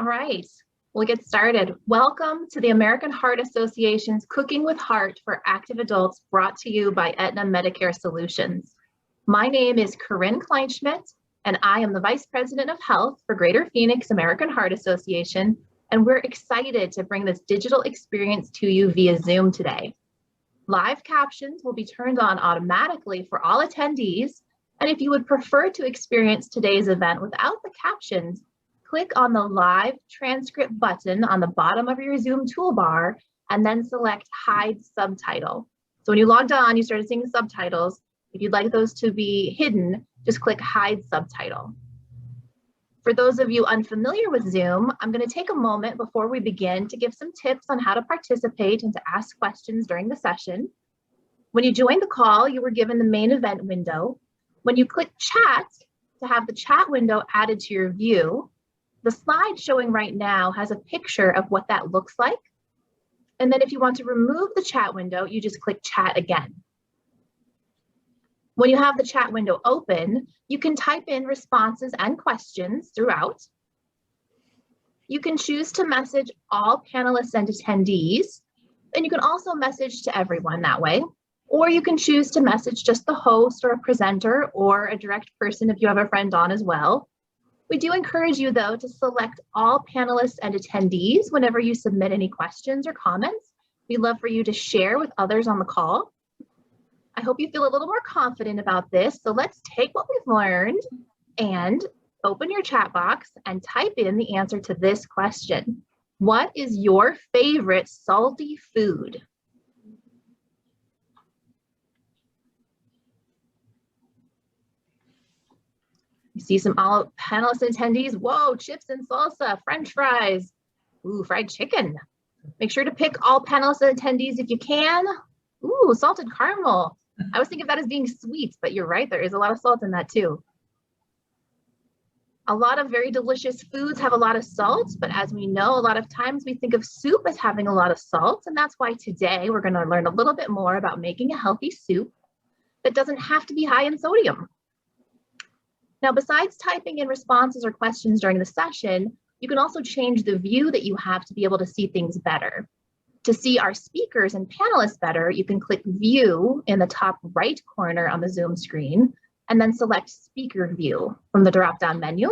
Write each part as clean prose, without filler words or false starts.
right, we'll get started. Welcome to the American Heart Association's Cooking with Heart for Active Adults, brought to you by Aetna Medicare Solutions. My name is Corinne Kleinschmidt, and I am the Vice President of Health for Greater Phoenix American Heart Association, and we're excited to bring this digital experience to you via Zoom today. Live captions will be turned on automatically for all attendees, and if you would prefer to experience today's event without the captions, click on the live transcript button on the bottom of your Zoom toolbar and then select Hide Subtitle. So when you logged on, you started seeing subtitles. If you'd like those to be hidden, just click Hide Subtitle. For those of you unfamiliar with Zoom, I'm going to take a moment before we begin to give some tips on how to participate and to ask questions during the session. When you joined the call, you were given the main event window. When you click Chat to have the chat window added to your view, the slide showing right now has a picture of what that looks like. And then if you want to remove the chat window, you just click Chat again. When you have the chat window open, you can type in responses and questions throughout. You can choose to message all panelists and attendees, and you can also message to everyone that way. Or you can choose to message just the host or a presenter or a direct person if you have a friend on as well. We do encourage you, though, to select all panelists and attendees whenever you submit any questions or comments. We'd love for you to share with others on the call. I hope you feel a little more confident about this. So let's take what we've learned and open your chat box and type in the answer to this question. What is your favorite salty food? You see some all panelists and attendees. Whoa, chips and salsa, French fries, ooh, fried chicken. Make sure to pick all panelists and attendees if you can. Ooh, salted caramel. I was thinking of that as being sweet, but you're right, there is a lot of salt in that too. A lot of very delicious foods have a lot of salt, but as we know, a lot of times we think of soup as having a lot of salt, and that's why today we're going to learn a little bit more about making a healthy soup that doesn't have to be high in sodium. Now, besides typing in responses or questions during the session, you can also change the view that you have to be able to see things better. To see our speakers and panelists better, you can click View in the top right corner on the Zoom screen, and then select Speaker View from the drop-down menu.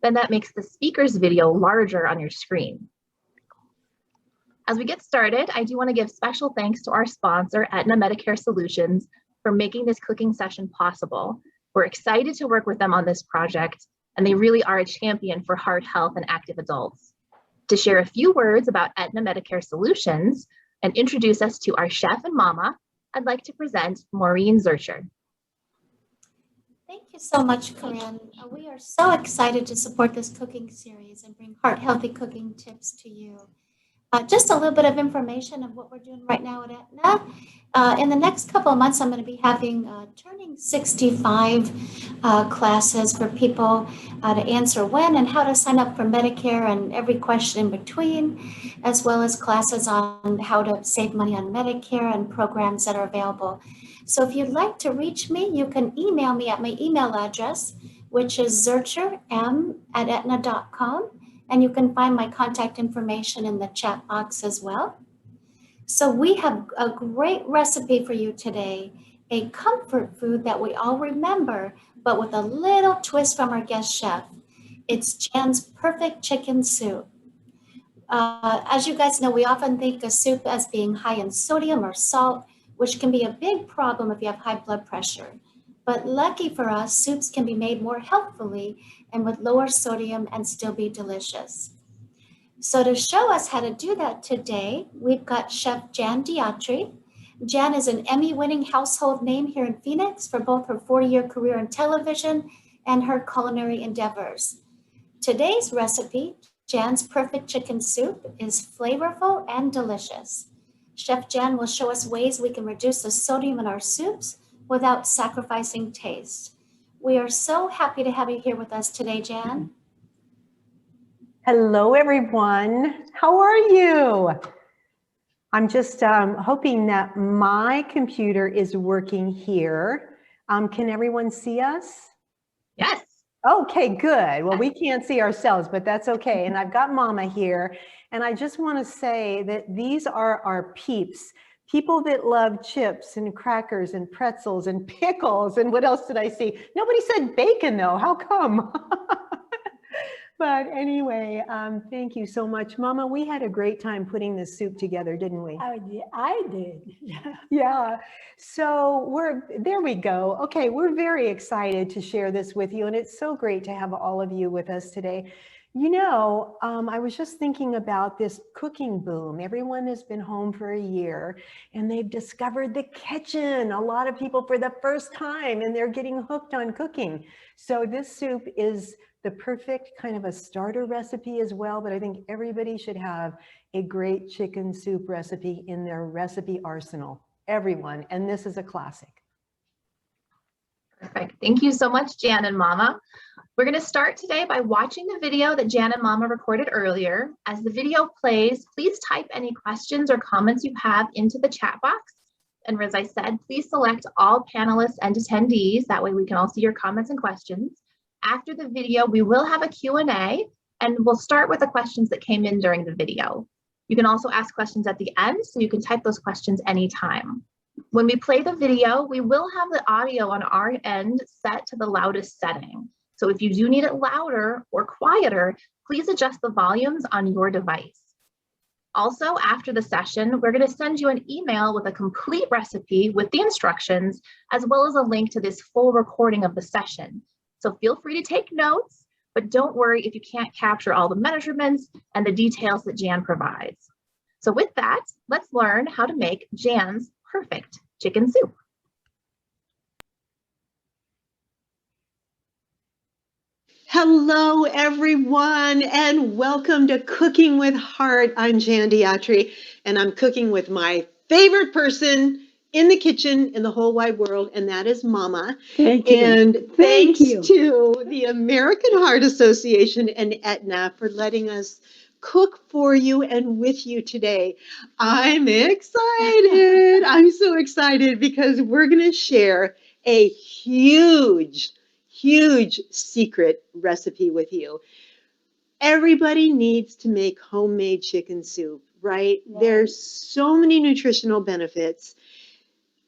Then that makes the speaker's video larger on your screen. As we get started, I do want to give special thanks to our sponsor, Aetna Medicare Solutions, for making this cooking session possible. We're excited to work with them on this project, and they really are a champion for heart health and active adults. To share a few words about Aetna Medicare Solutions and introduce us to our chef and mama, I'd like to present Maureen Zurcher. Thank you so much, Corinne. We are so excited to support this cooking series and bring heart-healthy cooking tips to you. Just a little bit of information of what we're doing right now at Aetna. In the next couple of months, I'm going to be having Turning 65 classes for people to answer when and how to sign up for Medicare and every question in between, as well as classes on how to save money on Medicare and programs that are available. So if you'd like to reach me, you can email me at my email address, which is zurcherm@aetna.com. And you can find my contact information in the chat box as well. So we have a great recipe for you today, a comfort food that we all remember, but with a little twist from our guest chef. It's Jan's Perfect Chicken Soup. As you guys know, we often think of soup as being high in sodium or salt, which can be a big problem if you have high blood pressure. But lucky for us, soups can be made more healthfully and with lower sodium and still be delicious. So to show us how to do that today, we've got Chef Jan Diatri. Jan is an Emmy-winning household name here in Phoenix for both her 40-year career in television and her culinary endeavors. Today's recipe, Jan's Perfect Chicken Soup, is flavorful and delicious. Chef Jan will show us ways we can reduce the sodium in our soups without sacrificing taste. We are so happy to have you here with us today, Jan. Hello, everyone. How are you? I'm just hoping that my computer is working here. Can everyone see us? Yes. Okay, good. Well, we can't see ourselves, but that's okay. And I've got Mama here. And I just want to say that these are our peeps, people that love chips and crackers and pretzels and pickles. And what else did I see? Nobody said bacon, though. How come? But anyway, thank you so much. Mama, we had a great time putting this soup together, didn't we? I did. Yeah. So there we go. Okay, we're very excited to share this with you, and it's so great to have all of you with us today. You know, I was just thinking about this cooking boom. Everyone has been home for a year and they've discovered the kitchen. A lot of people for the first time, and they're getting hooked on cooking. So this soup is the perfect kind of a starter recipe as well, but I think everybody should have a great chicken soup recipe in their recipe arsenal. Everyone, and this is a classic. Perfect. Thank you so much, Jan and Mama. We're going to start today by watching the video that Jan and Mama recorded earlier. As the video plays, please type any questions or comments you have into the chat box. And as I said, please select all panelists and attendees. That way we can all see your comments and questions. After the video, we will have a Q&A, and we'll start with the questions that came in during the video. You can also ask questions at the end, so you can type those questions anytime. When we play the video, we will have the audio on our end set to the loudest setting. So if you do need it louder or quieter, please adjust the volumes on your device. Also, after the session, we're going to send you an email with a complete recipe with the instructions, as well as a link to this full recording of the session. So feel free to take notes, but don't worry if you can't capture all the measurements and the details that Jan provides. So with that, let's learn how to make Jan's perfect chicken soup. Hello, everyone, and welcome to Cooking with Heart. I'm Jan Diatri, and I'm cooking with my favorite person in the kitchen in the whole wide world, and that is Mama. Thank you. And Thank thanks you. to the American Heart Association and Aetna for letting us cook for you and with you today. I'm excited. I'm so excited because we're going to share a huge secret recipe with you. Everybody needs to make homemade chicken soup, right? Yeah. There's so many nutritional benefits.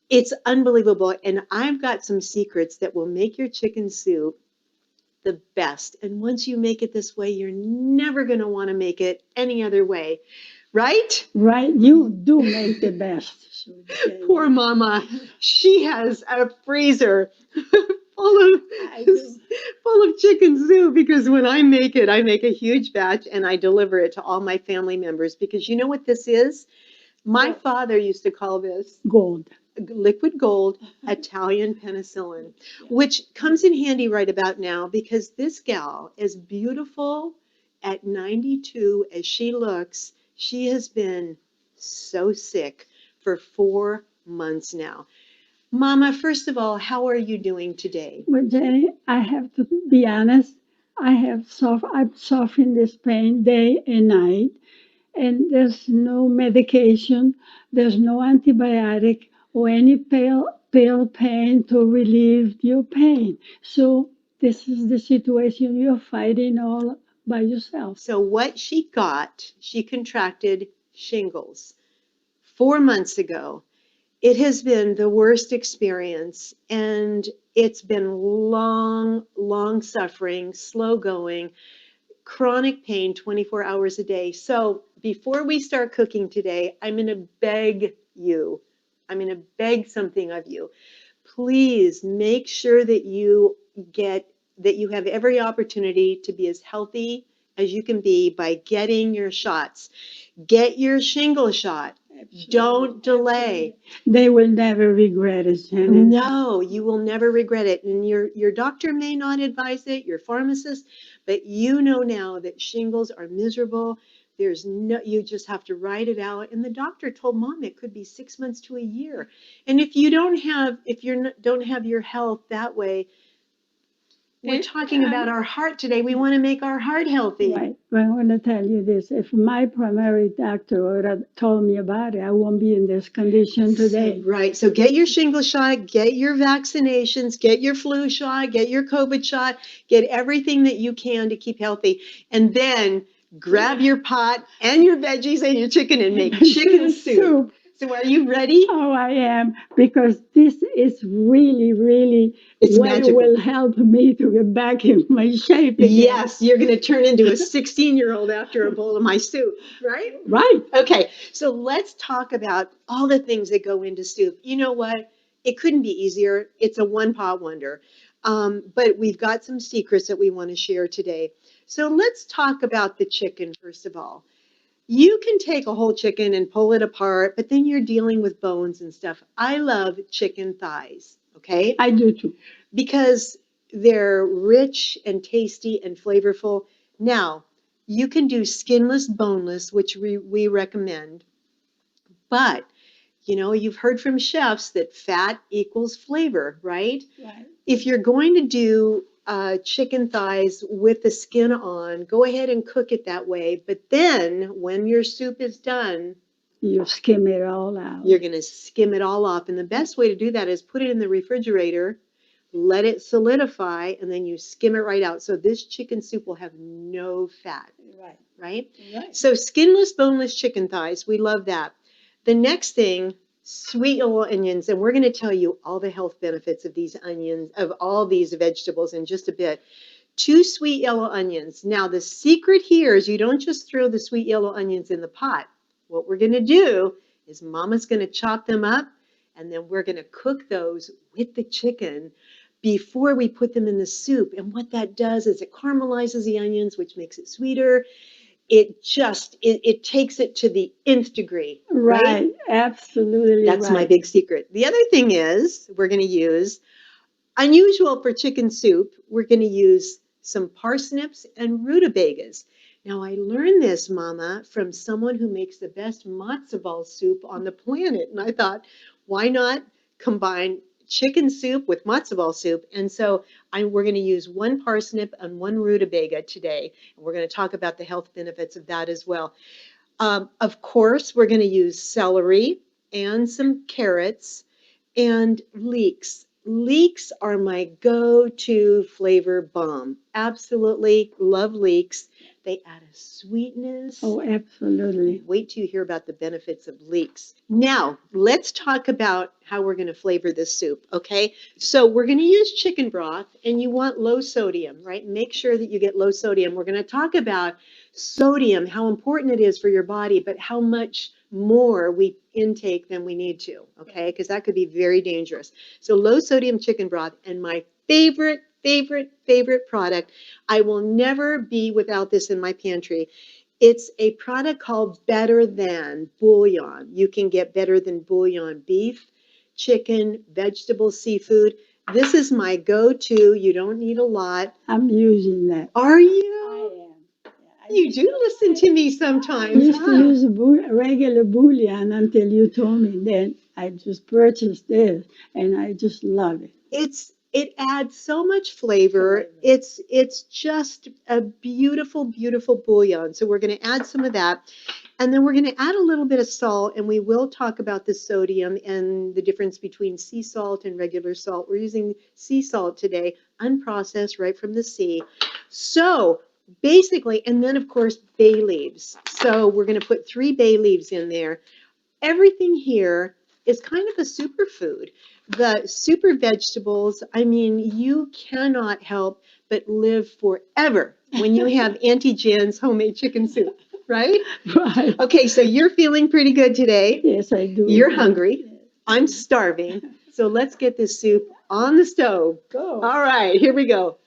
It's unbelievable. And I've got some secrets that will make your chicken soup the best. And once you make it this way, you're never going to want to make it any other way. Right? Right, you do make the best. Poor Mama. She has a freezer full of chicken soup because when I make it, I make a huge batch and I deliver it to all my family members because you know what this is? My father used to call this Gold. liquid gold Italian penicillin, which comes in handy right about now because this gal, as beautiful at 92 as she looks, she has been so sick for 4 months now. Mama, first of all, how are you doing today? Well, Jenny, I have to be honest. I'm suffering this pain day and night, and there's no medication, there's no antibiotic or any pill pain to relieve your pain. So this is the situation you're fighting all by yourself. So what she contracted shingles 4 months ago. It has been the worst experience, and it's been long suffering, slow going, chronic pain 24 hours a day. So before we start cooking today, I'm going to beg something of you. Please make sure that you have every opportunity to be as healthy as you can be by getting your shots. Get your shingle shot. Don't delay. They will never regret it, Jenny. No, you will never regret it. And your doctor may not advise it, your pharmacist, but you know now that shingles are miserable. You just have to ride it out. And the doctor told Mom it could be 6 months to a year. And if you don't have your health that way, We're talking about our heart today. We want to make our heart healthy. Right. But I'm going to tell you this. If my primary doctor would have told me about it, I won't be in this condition today. Right. So get your shingle shot, get your vaccinations, get your flu shot, get your COVID shot, get everything that you can to keep healthy. And then grab your pot and your veggies and your chicken and make chicken soup. So are you ready? Oh, I am, because this is really, really It's what magical. will help me to get back in my shape again. Yes, you're going to turn into a 16-year-old after a bowl of my soup, right? Right. Okay, so let's talk about all the things that go into soup. You know what? It couldn't be easier. It's a one-pot wonder. But we've got some secrets that we want to share today. So let's talk about the chicken, first of all. You can take a whole chicken and pull it apart, but then you're dealing with bones and stuff. I love chicken thighs, okay? I do too. Because they're rich and tasty and flavorful. Now, you can do skinless, boneless, which we recommend. But, you know, you've heard from chefs that fat equals flavor, right? Right. If you're going to do chicken thighs with the skin on, go ahead and cook it that way. But then when your soup is done, You skim it all out. you're going to skim it all off. And the best way to do that is put it in the refrigerator, let it solidify, and then you skim it right out. So this chicken soup will have no fat, Right. right? Right. So skinless, boneless chicken thighs, we love that. The next thing, sweet yellow onions, and we're going to tell you all the health benefits of these onions, of all these vegetables in just a bit. 2 sweet yellow onions. Now the secret here is you don't just throw the sweet yellow onions in the pot. What we're going to do is Mama's going to chop them up, and then we're going to cook those with the chicken before we put them in the soup. And what that does is it caramelizes the onions, which makes it sweeter. It takes it to the nth degree, right? Right. Absolutely. That's my right. big secret. The other thing is we're going to use, unusual for chicken soup, we're going to use some parsnips and rutabagas. Now, I learned this, Mama, from someone who makes the best matzo ball soup on the planet. And I thought, why not combine chicken soup with matzo ball soup? And so we're going to use 1 parsnip and 1 rutabaga today. And we're going to talk about the health benefits of that as well. Of course, we're going to use celery and some carrots and leeks. Leeks are my go-to flavor bomb. Absolutely love leeks. They add a sweetness. Oh, absolutely. Wait till you hear about the benefits of leeks. Now, let's talk about how we're going to flavor this soup, okay? So we're going to use chicken broth, and you want low sodium, right? Make sure that you get low sodium. We're going to talk about sodium, how important it is for your body, but how much more we intake than we need to, okay? Because that could be very dangerous. So low sodium chicken broth, and my favorite product, I will never be without this in my pantry. It's a product called Better Than Bouillon. You can get Better Than Bouillon beef, chicken, vegetables, seafood. This is my go-to. You don't need a lot. I'm using that. Are you? I am. You do listen to me I sometimes, used to huh? use regular bouillon until you told me. Then I just purchased this, and I just love it. It adds so much flavor. It's just a beautiful bouillon. So we're going to add some of that, and then we're going to add a little bit of salt, and we will talk about the sodium and the difference between sea salt and regular salt. We're using sea salt today, unprocessed, right from the sea. So basically, and then of course bay leaves. So we're going to put 3 bay leaves in there. Everything here is kind of a superfood. The super vegetables, I mean, you cannot help but live forever when you have Auntie Jan's homemade chicken soup, right? Right. Okay, so you're feeling pretty good today. Yes, I do. You're hungry. I'm starving. So let's get this soup on the stove. Go. All right, here we go.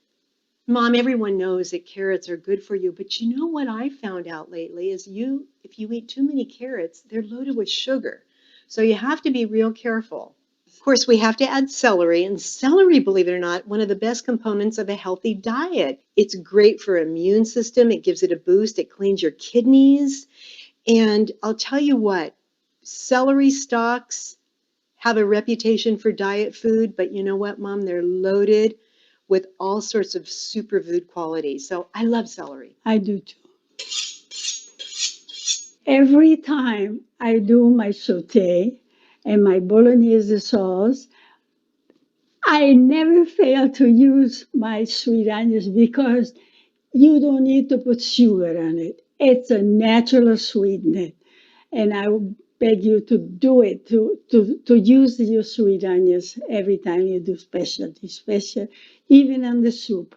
Mom, everyone knows that carrots are good for you, but you know what I found out lately is if you eat too many carrots, they're loaded with sugar. So you have to be real careful. Of course, we have to add celery, and celery, believe it or not, one of the best components of a healthy diet. It's great for immune system. It gives it a boost. It cleans your kidneys. And I'll tell you what, celery stalks have a reputation for diet food, but you know what, Mom? They're loaded with all sorts of superfood qualities. So I love celery. I do too. Every time I do my saute and my bolognese sauce, I never fail to use my sweet onions because you don't need to put sugar on it. It's a natural sweetener. And I would beg you to do it, to use your sweet onions every time you do specialty, special, even on the soup.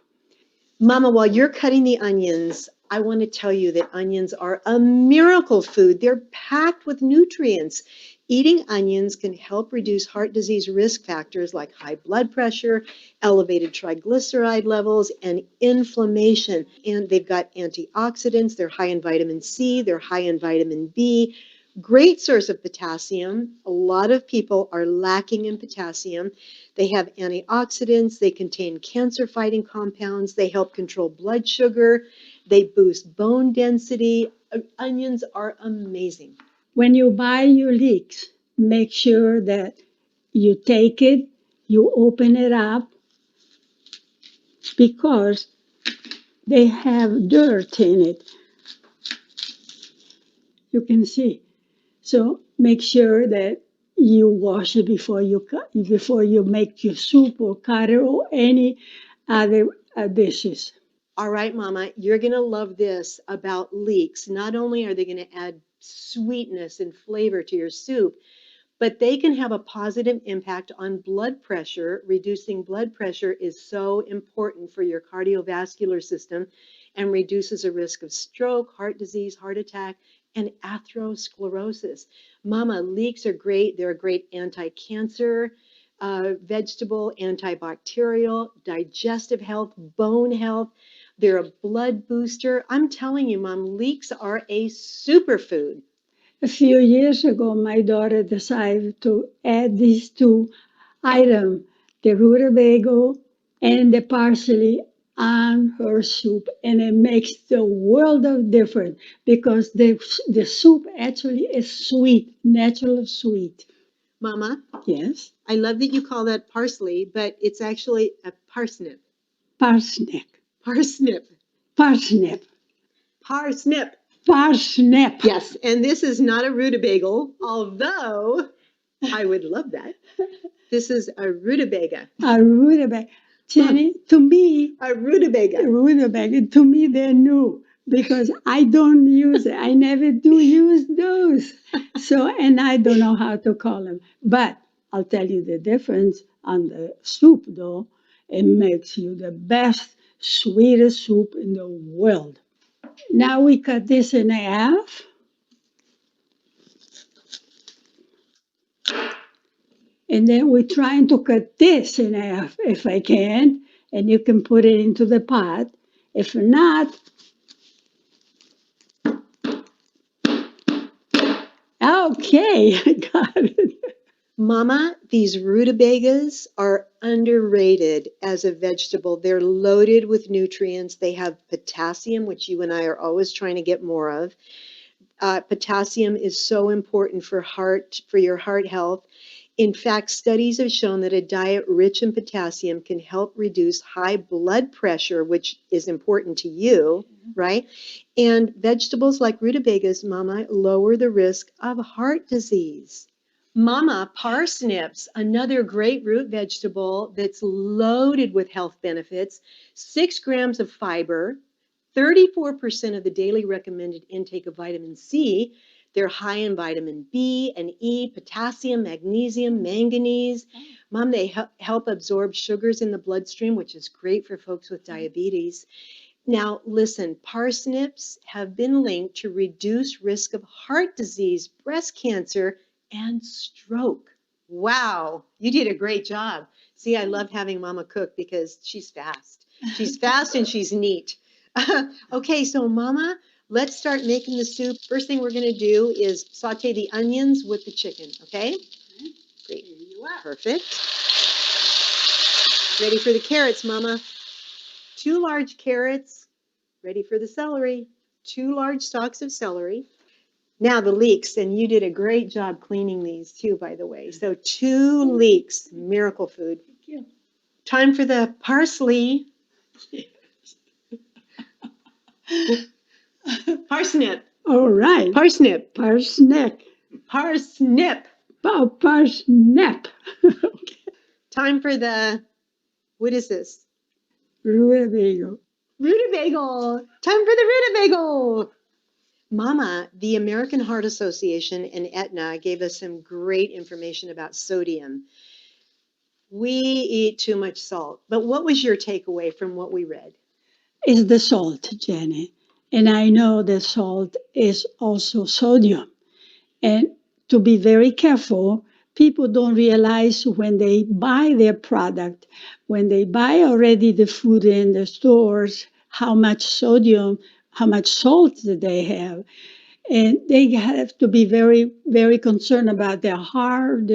Mama, while you're cutting the onions, I want to tell you that onions are a miracle food. They're packed with nutrients. Eating onions can help reduce heart disease risk factors like high blood pressure, elevated triglyceride levels, and inflammation. And they've got antioxidants. They're high in vitamin C. They're high in vitamin B. Great source of potassium. A lot of people are lacking in potassium. They have antioxidants. They contain cancer-fighting compounds. They help control blood sugar. They boost bone density. Onions are amazing. When you buy your leeks, make sure that you take it, you open it up, because they have dirt in it. You can see. So make sure that you wash it before you make your soup or curry or any other dishes. All right, Mama, you're going to love this about leeks. Not only are they going to add sweetness and flavor to your soup, but they can have a positive impact on blood pressure. Reducing blood pressure is so important for your cardiovascular system and reduces the risk of stroke, heart disease, heart attack, and atherosclerosis. Mama, leeks are great. They're a great anti-cancer vegetable, antibacterial, digestive health, bone health. They're a blood booster. I'm telling you, Mom, leeks are a superfood. A few years ago, my daughter decided to add these two items, the rutabaga and the parsley, on her soup, and it makes the world of difference because the soup actually is sweet, natural sweet. Mama, Yes, I love that you call that parsley, but it's actually a parsnip. parsnip, Parsnip. parsnip, Parsnip. parsnip. Yes, and this is not a rutabaga, although I would love that. This is a rutabaga. A rutabaga. Jenny, to me, A rutabaga. rutabaga, to me, they're new because I don't use it. I never do use those. So, and I don't know how to call them. But I'll tell you the difference on the soup, though. It makes you the best, sweetest soup in the world. Now we cut this in half. And then we're trying to cut this in half if I can. And you can put it into the pot. If not, okay, I got it. Mama, these rutabagas are underrated as a vegetable. They're loaded with nutrients. They have potassium, which you and I are always trying to get more of. Potassium is so important for your heart health. In fact, studies have shown that a diet rich in potassium can help reduce high blood pressure, which is important to you, right? And vegetables like rutabagas, Mama, lower the risk of heart disease. Mama, parsnips, another great root vegetable that's loaded with health benefits, 6 grams of fiber, 34% of the daily recommended intake of vitamin C. They're high in vitamin B and E, potassium, magnesium, manganese. Mom, they help absorb sugars in the bloodstream, which is great for folks with diabetes. Now, listen, parsnips have been linked to reduced risk of heart disease, breast cancer, and stroke. Wow, you did a great job. See, I love having Mama cook because she's fast. She's fast and she's neat. Okay, so Mama, let's start making the soup. First thing we're going to do is saute the onions with the chicken, okay? Great. Perfect. Ready for the carrots, Mama. 2 large carrots. Ready for the celery. 2 large stalks of celery. Now the leeks, and you did a great job cleaning these too, by the way. So 2 leeks, miracle food. Thank you. Time for the parsley. Parsnip. All right. Parsnip. Parsnip. Parsnip. Parsnip. Time for the, what is this? Rutabaga. Rutabaga. Time for the rutabaga. Mama, the American Heart Association and Aetna gave us some great information about sodium. We eat too much salt. But what was your takeaway from what we read? Is the salt, Jenny. And I know that salt is also sodium. And to be very careful, people don't realize when they buy their product, when they buy already the food in the stores, how much sodium, how much salt that they have. And they have to be very, very concerned about their heart,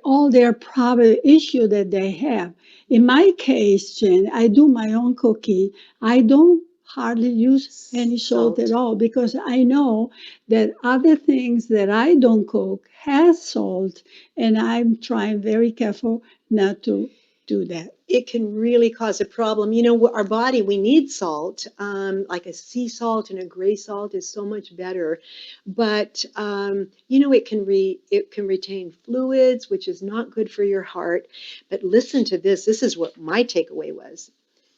all their probably issue that they have. In my case, Jen, I do my own cooking. I don't hardly use any salt at all because I know that other things that I don't cook has salt, and I'm trying very careful not to do that. It can really cause a problem. You know, our body, we need salt. Like a sea salt and a gray salt is so much better. But, you know, it can retain fluids, which is not good for your heart. But listen to this. This is what my takeaway was.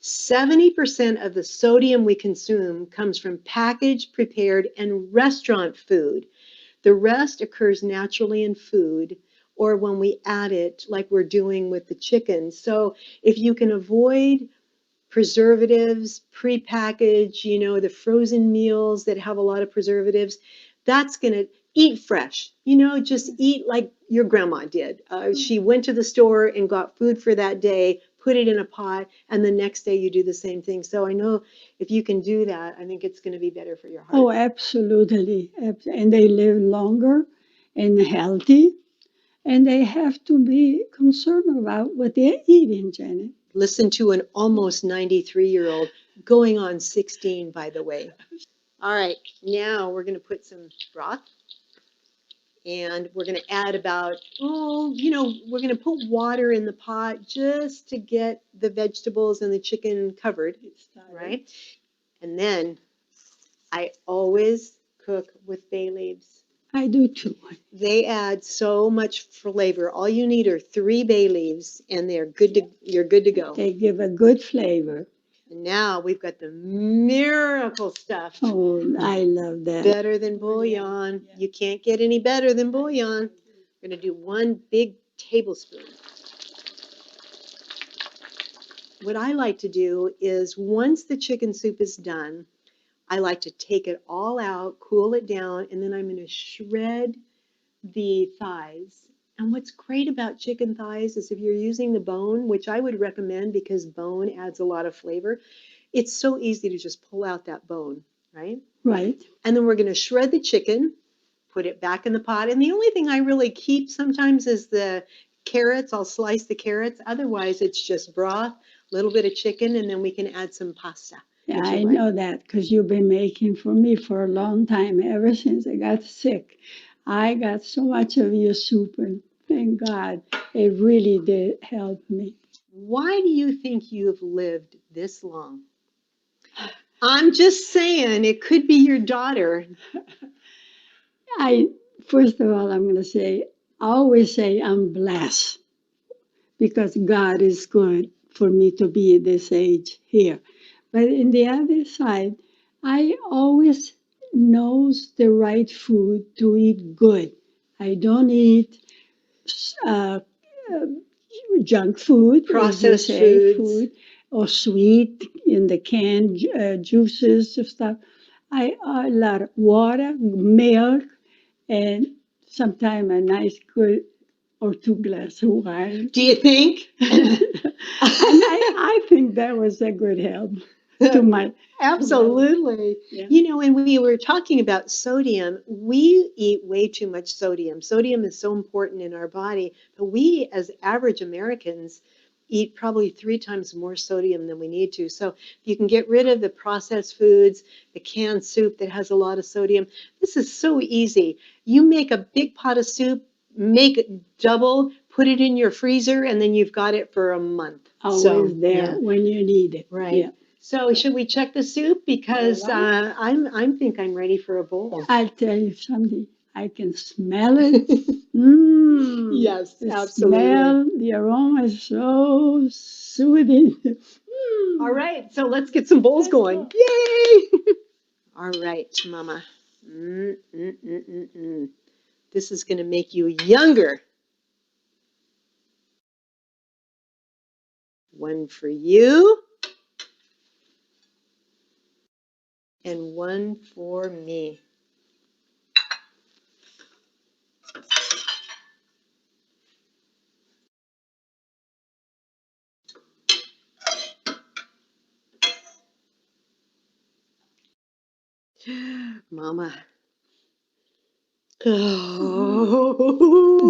70% of the sodium we consume comes from packaged, prepared, and restaurant food. The rest occurs naturally in food or when we add it like we're doing with the chicken. So if you can avoid preservatives, prepackaged, you know, the frozen meals that have a lot of preservatives, that's going to eat fresh. You know, just eat like your grandma did. She went to the store and got food for that day, put it in a pot, and the next day you do the same thing. So I know if you can do that, I think it's going to be better for your heart. Oh, absolutely. And they live longer and healthy. And they have to be concerned about what they're eating, Janet. Listen to an almost 93-year-old going on 16, by the way. All right, now we're going to put some broth. And we're going to add about, you know, we're going to put water in the pot just to get the vegetables and the chicken covered, right? And then I always cook with bay leaves. I do too. They add so much flavor. All you need are 3 bay leaves, and you're good to go. They give a good flavor. And now we've got the miracle stuff. Oh, I love that. Better than bouillon. You can't get any better than bouillon. We're going to do 1 big tablespoon. What I like to do is once the chicken soup is done, I like to take it all out, cool it down, and then I'm going to shred the thighs. And what's great about chicken thighs is if you're using the bone, which I would recommend because bone adds a lot of flavor, it's so easy to just pull out that bone, right? Right. And then we're going to shred the chicken, put it back in the pot. And the only thing I really keep sometimes is the carrots. I'll slice the carrots. Otherwise, it's just broth, a little bit of chicken, and then we can add some pasta. Yeah, I know that because you've been making for me for a long time, ever since I got sick. I got so much of your soup, and thank God, it really did help me. Why do you think you've lived this long? I'm just saying, it could be your daughter. First of all, I'm going to say, I always say I'm blessed because God is good for me to be at this age here. But in the other side, I always knows the right food to eat good. I don't eat junk food, Processed food, or sweet in the canned juices and stuff. I a lot of water, milk, and sometimes a nice good or 2 glasses of wine. Do you think? And I think that was a good help to my. Absolutely. Yeah. You know, when we were talking about sodium, we eat way too much sodium. Sodium is so important in our body, but we as average Americans eat probably 3 times more sodium than we need to. So if you can get rid of the processed foods, the canned soup that has a lot of sodium, this is so easy. You make a big pot of soup, make it double, put it in your freezer, and then you've got it for a month. Always there yeah. when you need it. Right. Yeah. So should we check the soup? Because All right. I'm ready for a bowl. I'll tell you something. I can smell it. Mmm. Yes, The absolutely. smell, the aroma is so soothing. Mm. All right, so let's get some bowls Let's going. go. Yay! All right, Mama. This is going to make you younger. One for you. And one for me. Mama. Oh.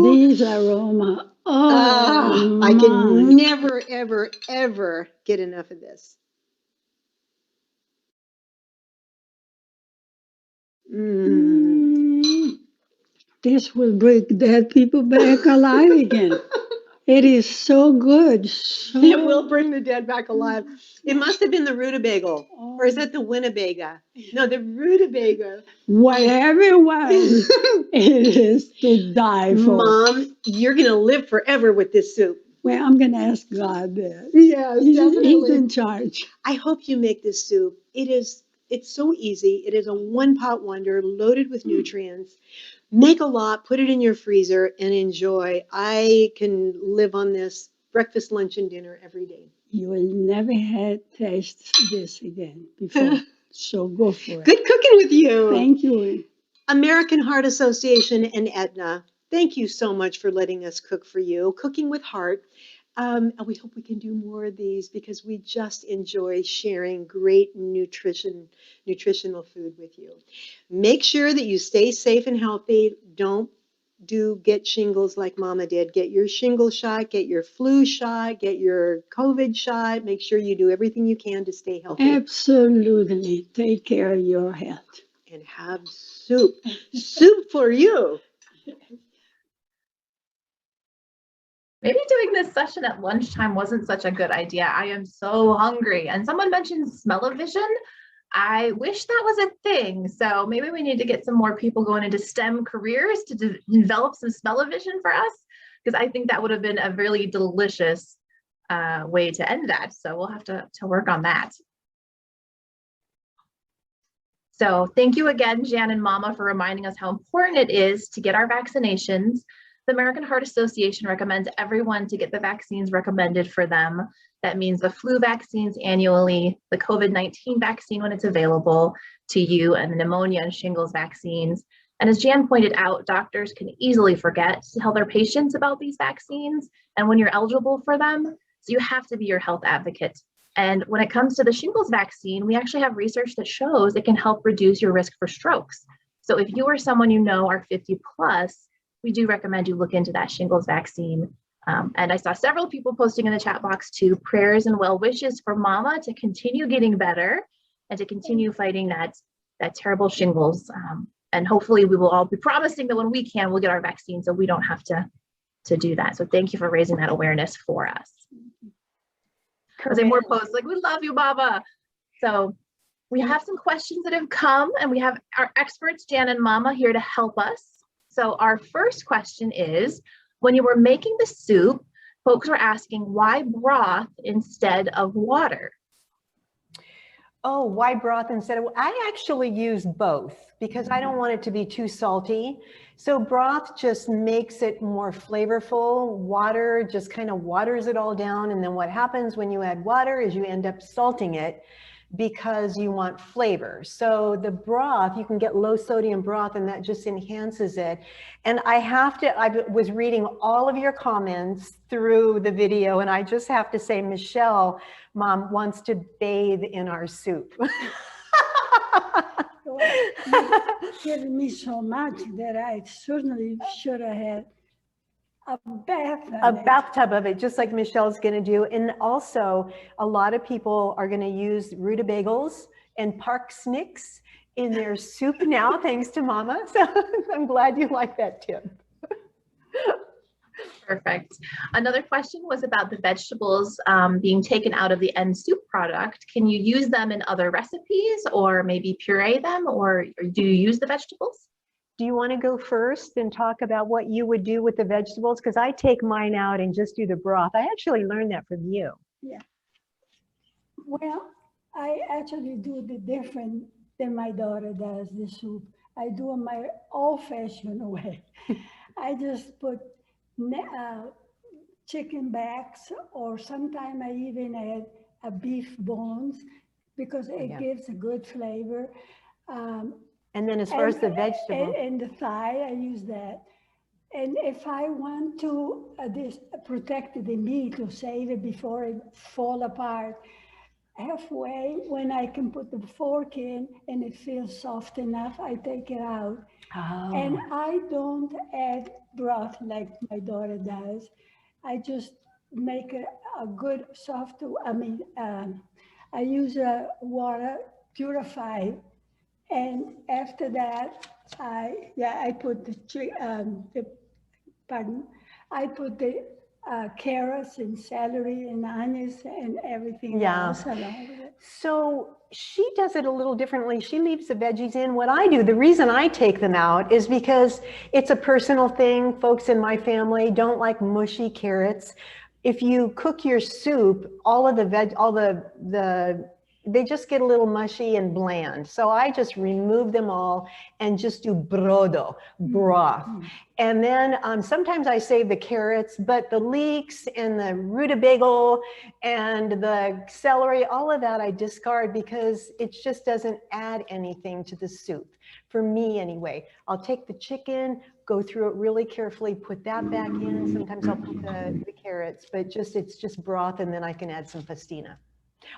These aroma. Oh, I my. can never, ever, ever get enough of this. This will bring dead people back alive again. It is so good. So It will bring the dead back alive. It must have been the rutabaga. Or is that the Winnebago? No, the rutabaga. Whatever it was, it is to die for. Mom, you're going to live forever with this soup. Well, I'm going to ask God that. Yes, He's definitely. in charge. I hope you make this soup. It's so easy. It is a one-pot wonder loaded with nutrients. Make a lot, put it in your freezer, and enjoy. I can live on this breakfast, lunch, and dinner every day. You will never have taste this again before. So go for it. Good cooking with you. Thank you. American Heart Association and Aetna, thank you so much for letting us cook for you. Cooking with Heart. And we hope we can do more of these because we just enjoy sharing great nutritional food with you. Make sure that you stay safe and healthy. Don't get shingles like Mama did. Get your shingle shot, get your flu shot, get your COVID shot. Make sure you do everything you can to stay healthy. Absolutely. Take care of your health. And have soup. Soup for you. Maybe doing this session at lunchtime wasn't such a good idea. I am so hungry. And someone mentioned smell-o-vision. I wish that was a thing. So maybe we need to get some more people going into STEM careers to develop some smell-o-vision for us, because I think that would have been a really delicious way to end that. So we'll have to work on that. So thank you again, Jan and Mama, for reminding us how important it is to get our vaccinations. The American Heart Association recommends everyone to get the vaccines recommended for them. That means the flu vaccines annually, the COVID-19 vaccine when it's available to you, and the pneumonia and shingles vaccines. And as Jan pointed out, doctors can easily forget to tell their patients about these vaccines and when you're eligible for them. So you have to be your health advocate. And when it comes to the shingles vaccine, we actually have research that shows it can help reduce your risk for strokes. So if you or someone you know are 50 plus, we do recommend you look into that shingles vaccine. And I saw several people posting in the chat box too, prayers and well wishes for Mama to continue getting better and to continue fighting that terrible shingles. And hopefully we will all be promising that when we can, we'll get our vaccine so we don't have to do that. So thank you for raising that awareness for us. Because more posts like, we love you, Mama. So we have some questions that have come, and we have our experts, Jan and Mama, here to help us. So our first question is, when you were making the soup, folks were asking why broth instead of water? Oh, why broth instead of, I actually use both because I don't want it to be too salty. So broth just makes it more flavorful. Water just kind of waters it all down. And then what happens when you add water is you end up salting it because you want flavor. So the broth, you can get low sodium broth and that just enhances it. And I was reading all of your comments through the video, and I just have to say, Michelle, Mom wants to bathe in our soup. You've given me so much that I certainly should have had a bath. A bathtub of it, just like Michelle's going to do. And also, a lot of people are going to use rutabagas and park snicks in their soup now, thanks to Mama. So I'm glad you like that tip. Perfect. Another question was about the vegetables being taken out of the end soup product. Can you use them in other recipes or maybe puree them, or do you use the vegetables? Do you want to go first and talk about what you would do with the vegetables? Because I take mine out and just do the broth. I actually learned that from you. Yeah. Well, I actually do the different than my daughter does, the soup. I do it my old-fashioned way. I just put chicken backs, or sometimes I even add a beef bones because it Yeah. gives a good flavor. And then as far as the vegetable, And the thigh, I use that. And if I want to protect the meat to save it before it fall apart, halfway when I can put the fork in and it feels soft enough, I take it out. And I don't add broth like my daughter does. I just make a good soft, I use water purified. And after that, I put I put the carrots and celery and onions and everything Yeah. else along with it. so she does it a little differently. She leaves the veggies in. What I do, the reason I take them out is because it's a personal thing. Folks in my family don't like mushy carrots. If you cook your soup, all of the they just get a little mushy and bland. So I just remove them all and just do brodo, broth. And then sometimes I save the carrots, but the leeks and the rutabaga and the celery, all of that I discard because it just doesn't add anything to the soup. For me anyway, I'll take the chicken, go through it really carefully, put that back in. Sometimes I'll put the carrots, but it's just broth, and then I can add some festina.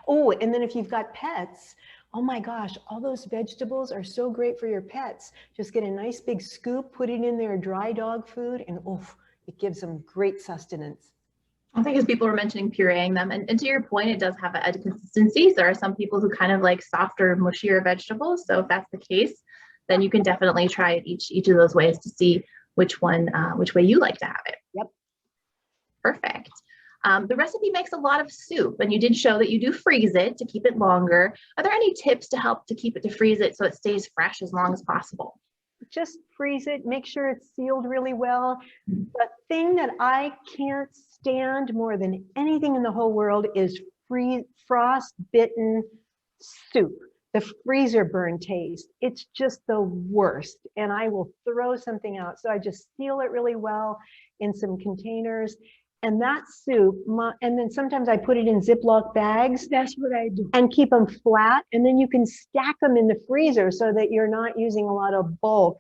Oh, and then if you've got pets, oh my gosh, all those vegetables are so great for your pets. Just get a nice big scoop, put it in their dry dog food, and oof, it gives them great sustenance. I think as people were mentioning pureeing them, and to your point, it does have a consistency. So there are some people who kind of like softer, mushier vegetables. So if that's the case, then you can definitely try it each of those ways to see which way you like to have it. Yep. Perfect. The recipe makes a lot of soup, and you did show that you do freeze it to keep it longer. Are there any tips to help to keep it, to freeze it so it stays fresh as long as possible? Just freeze it, make sure it's sealed really well. The thing that I can't stand more than anything in the whole world is frost-bitten soup. The freezer burn taste, it's just the worst, and I will throw something out. So I just seal it really well in some containers. And that soup, and then sometimes I put it in Ziploc bags. That's what I do. And keep them flat. And then you can stack them in the freezer so that you're not using a lot of bulk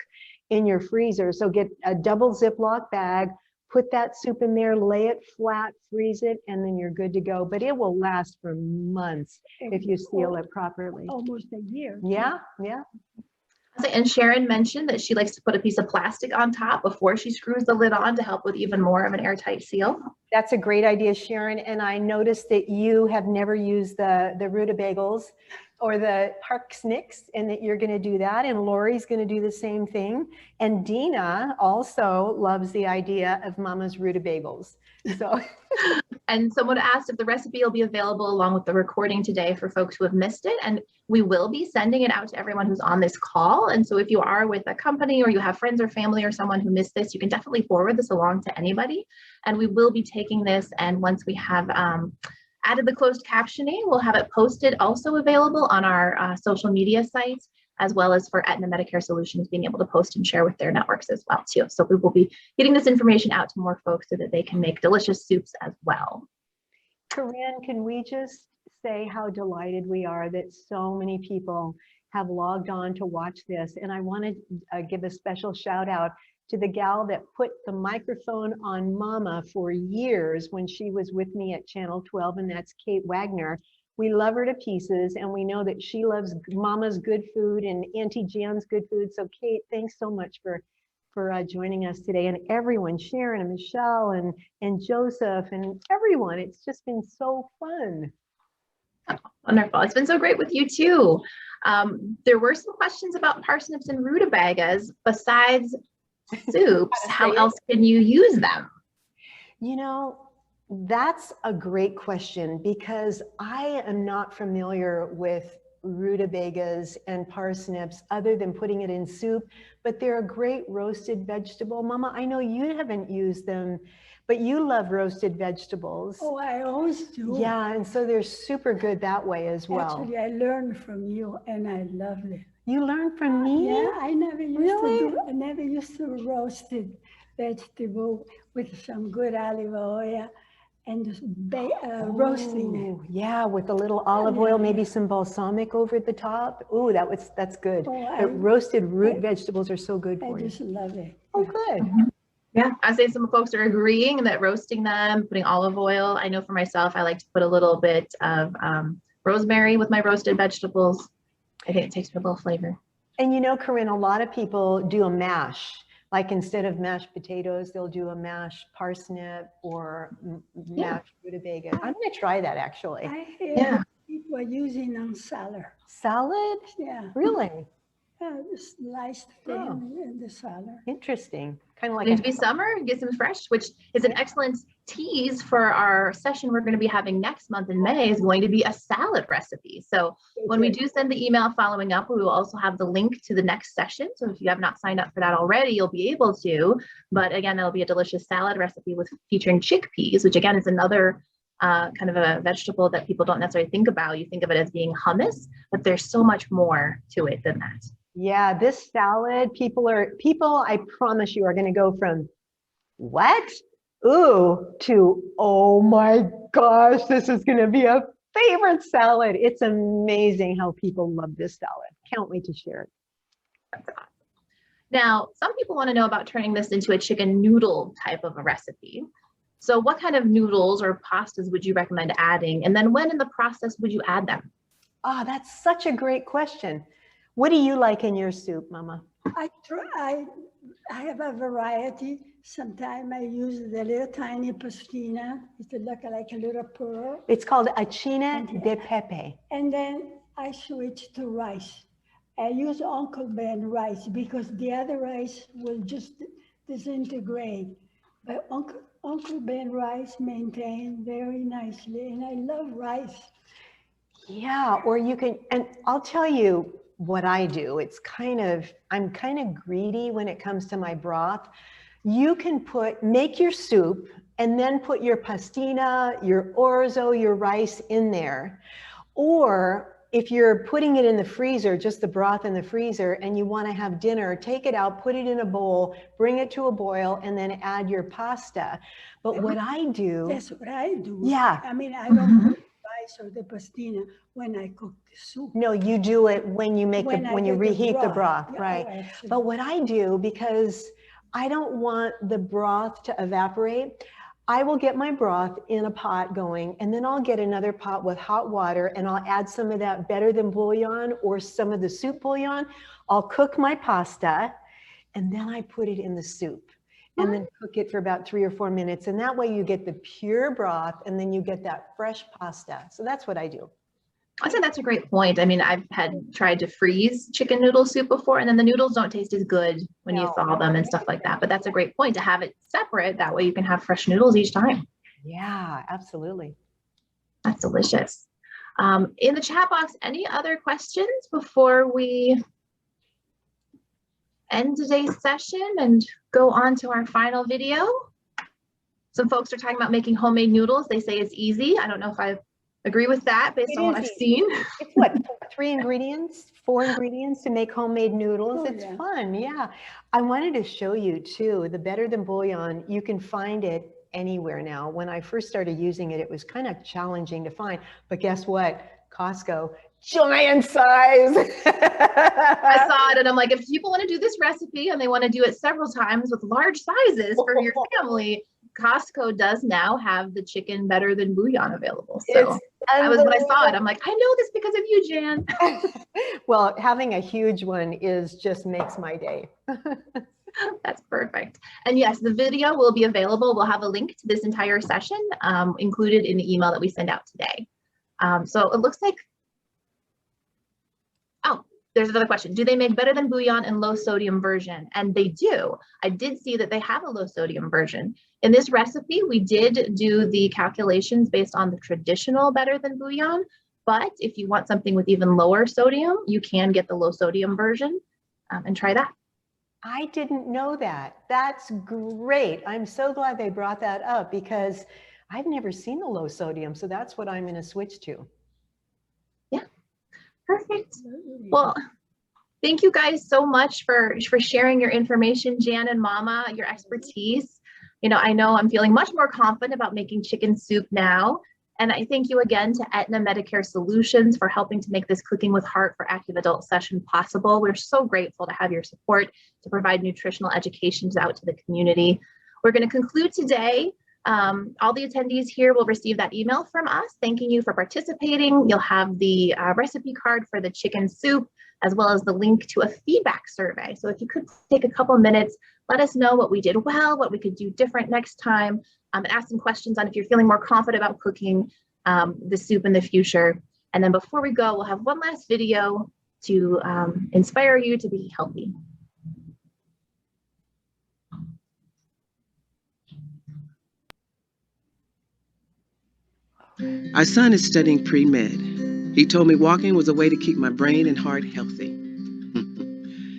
in your freezer. So get a double Ziploc bag, put that soup in there, lay it flat, freeze it, and then you're good to go. But it will last for months if you seal it properly. Almost a year. Yeah, yeah. And Sharon mentioned that she likes to put a piece of plastic on top before she screws the lid on to help with even more of an airtight seal. That's a great idea, Sharon. And I noticed that you have never used the rutabagas or the parsnips, and that you're going to do that. And Lori's going to do the same thing. And Dina also loves the idea of Mama's rutabagas. So. And someone asked if the recipe will be available along with the recording today for folks who have missed it. And we will be sending it out to everyone who's on this call. And so if you are with a company or you have friends or family or someone who missed this, you can definitely forward this along to anybody. And we will be taking this, and once we have added the closed captioning, we'll have it posted, also available on our social media sites, as well as for Aetna Medicare Solutions being able to post and share with their networks as well too. So we will be getting this information out to more folks so that they can make delicious soups as well. Corinne, can we just say how delighted we are that so many people have logged on to watch this? And I want to give a special shout out to the gal that put the microphone on Mama for years when she was with me at Channel 12, and that's Kate Wagner. We love her to pieces, and we know that she loves Mama's good food and Auntie Jan's good food. So Kate, thanks so much for joining us today, and everyone, Sharon and Michelle and Joseph and everyone. It's just been so fun. Wonderful. It's been so great with you too. There were some questions about parsnips and rutabagas. Besides soups, how else can you use them? You know, that's a great question because I am not familiar with rutabagas and parsnips other than putting it in soup, but they're a great roasted vegetable. Mama, I know you haven't used them, but you love roasted vegetables. Oh, I always do. Yeah, and so they're super good that way as well. Actually, I learned from you and I love it. You learned from me? Yeah, I never used Really? to do, I never used to roasted vegetable with some good olive oil and just roasting it. Oh, yeah, with a little olive oil, maybe some balsamic over the top. Ooh, that's good. Oh, But roasted root vegetables are so good I for you. just love it. Oh, good. Yeah, I say some folks are agreeing that roasting them, putting olive oil. I know for myself, I like to put a little bit of rosemary with my roasted vegetables. I think it takes a little flavor. And you know, Corinne, a lot of people do a mash. Like instead of mashed potatoes, they'll do a mashed parsnip or mashed rutabaga. I'm going to try that actually. I hear Yeah. people are using on salad. Salad? Yeah, Really? sliced thin in the salad. Interesting. Kind of like Going to be summer, get some fresh, which is an excellent tease for our session we're going to be having next month in May is going to be a salad recipe. So when we do send the email following up, we will also have the link to the next session. So if you have not signed up for that already, you'll be able to. But again, that'll be a delicious salad recipe featuring chickpeas, which again is another kind of a vegetable that people don't necessarily think about. You think of it as being hummus, but there's so much more to it than that. Yeah, this salad, people, I promise you, are going to go from what? Ooh, to, oh my gosh, this is going to be a favorite salad. It's amazing how people love this salad. Can't wait to share it. That's awesome. Now, some people want to know about turning this into a chicken noodle type of a recipe. So what kind of noodles or pastas would you recommend adding? And then when in the process would you add them? Oh, that's such a great question. What do you like in your soup, Mama? I have a variety. Sometimes I use the little tiny pastina. It looks like a little pearl. It's called achina de pepe. And then I switch to rice. I use Uncle Ben rice because the other rice will just disintegrate. But Uncle Ben rice maintained very nicely, and I love rice. Yeah, or you can, and I'll tell you what I do. I'm kind of greedy when it comes to my broth. You can make your soup and then put your pastina, your orzo, your rice in there. Or if you're putting it in the freezer, just the broth in the freezer, and you want to have dinner, take it out, put it in a bowl, bring it to a boil, and then add your pasta. But what I do. That's what I do. Yeah. I mean, I don't put rice or the pastina when I cook the soup. No, you do it when you reheat the broth, Yeah, right? actually. But what I do, because I don't want the broth to evaporate, I will get my broth in a pot going, and then I'll get another pot with hot water, and I'll add some of that better than bouillon or some of the soup bouillon. I'll cook my pasta, and then I put it in the soup, and then cook it for about 3 or 4 minutes. And that way you get the pure broth, and then you get that fresh pasta. So that's what I do. I think that's a great point. I mean, I've tried to freeze chicken noodle soup before, and then the noodles don't taste as good when you thaw them and stuff like that. But that's a great point to have it separate. That way you can have fresh noodles each time. Yeah, absolutely. That's delicious. In the chat box, any other questions before we end today's session and go on to our final video? Some folks are talking about making homemade noodles. They say it's easy. I don't know if I agree with that based on what I've seen. It's what, 4 ingredients to make homemade noodles. Oh, It's yeah. fun. Yeah. I wanted to show you too, the Better Than Bouillon, you can find it anywhere now. When I first started using it, it was kind of challenging to find, but guess what? Costco, giant size. I saw it and I'm like, if people want to do this recipe and they want to do it several times with large sizes for your family, Costco does now have the chicken Better Than Bouillon available. So that was when I saw it. I'm like, I know this because of you, Jan. Well, having a huge one just makes my day. That's perfect. And yes, the video will be available. We'll have a link to this entire session included in the email that we send out today. So it looks like, there's another question. Do they make better than bouillon and low sodium version? And they do. I did see that they have a low sodium version. In this recipe, we did do the calculations based on the traditional better than bouillon. But if you want something with even lower sodium, you can get the low sodium version and try that. I didn't know that. That's great. I'm so glad they brought that up because I've never seen the low sodium. So that's what I'm going to switch to. Yeah, perfect. Well, thank you guys so much for sharing your information, Jan and Mama, your expertise. You know I'm feeling much more confident about making chicken soup now. And I thank you again to Aetna Medicare Solutions for helping to make this Cooking with Heart for Active Adult session possible. We're so grateful to have your support to provide nutritional education out to the community. We're going to conclude today. All the attendees here will receive that email from us thanking you for participating. You'll have the recipe card for the chicken soup, as well as the link to a feedback survey. So if you could take a couple minutes, let us know what we did well, what we could do different next time, and ask some questions on if you're feeling more confident about cooking the soup in the future. And then before we go, we'll have one last video to inspire you to be healthy. Our son is studying pre-med. He told me walking was a way to keep my brain and heart healthy.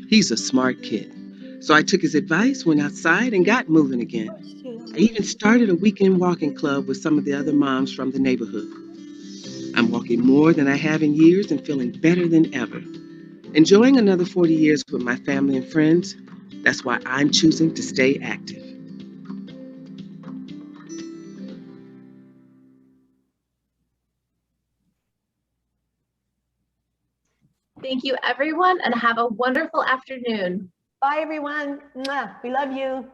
He's a smart kid. So I took his advice, went outside, and got moving again. I even started a weekend walking club with some of the other moms from the neighborhood. I'm walking more than I have in years and feeling better than ever. Enjoying another 40 years with my family and friends. That's why I'm choosing to stay active. Thank you, everyone, and have a wonderful afternoon. Bye, everyone. Mwah. We love you.